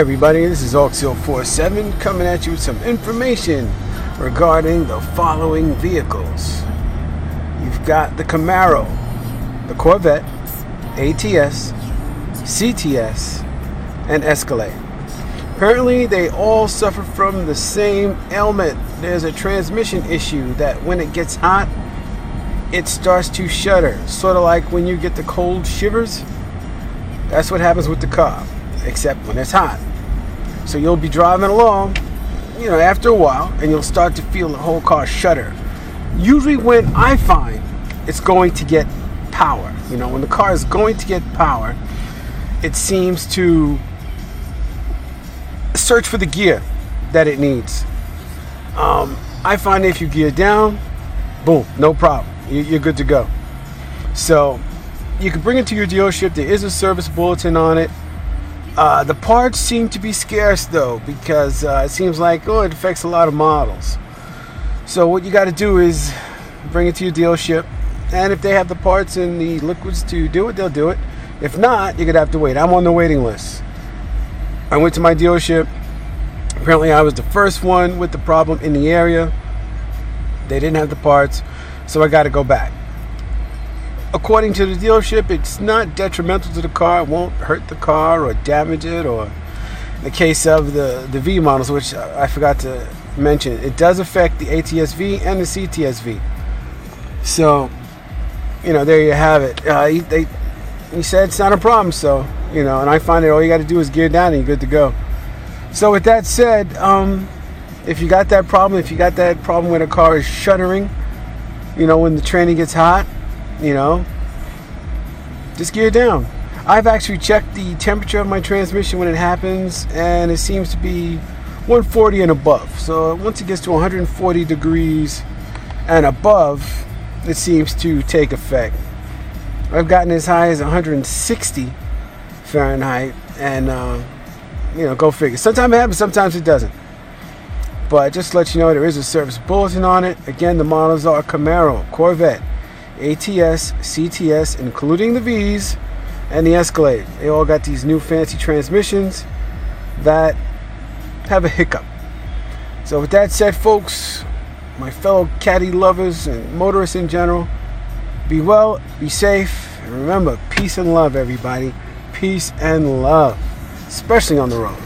Everybody, this is Auxil47 coming at you with some information regarding the following vehicles. You've got the Camaro, the Corvette, ATS, CTS, and Escalade. Apparently they all suffer from the same ailment. There's a transmission issue that when it gets hot, it starts to shudder. Sort of like when you get the cold shivers. That's what happens with the car, except when it's hot. So you'll be driving along, after a while, and you'll start to feel the whole car shudder. Usually when I find it's going to get power, when the car is going to get power, it seems to search for the gear that it needs. I find if you gear down, boom, no problem. You're good to go. So you can bring it to your dealership. There is a service bulletin on it. The parts seem to be scarce though, because it seems like it affects a lot of models. So what you got to do is bring it to your dealership, and if they have the parts and the liquids to do it, they'll do it. If not, you're gonna have to wait. I'm on the waiting list. I went to my dealership. Apparently I was the first one with the problem in the area. They didn't have the parts, so I got to go back. According to the dealership, it's not detrimental to the car. It won't hurt the car or damage it, or in the case of the V models, which I forgot to mention, it does affect the ATS-V and the CTS-V. So, there you have it. He said it's not a problem, so, and I find that all you got to do is gear down and you're good to go. So with that said, if you got that problem, where the car is shuddering, when the tranny gets hot, just gear down. I've actually checked the temperature of my transmission when it happens, and it seems to be 140 and above. So once it gets to 140 degrees and above, it seems to take effect. I've gotten as high as 160 Fahrenheit, and go figure. Sometimes it happens, sometimes it doesn't. But just to let you know, there is a service bulletin on it. Again, the models are Camaro, Corvette, ATS, CTS, including the V's, and the Escalade. They all got these new fancy transmissions that have a hiccup. So with that said, folks, my fellow caddy lovers and motorists in general, be well, be safe, and remember, peace and love, everybody. Peace and love, especially on the road.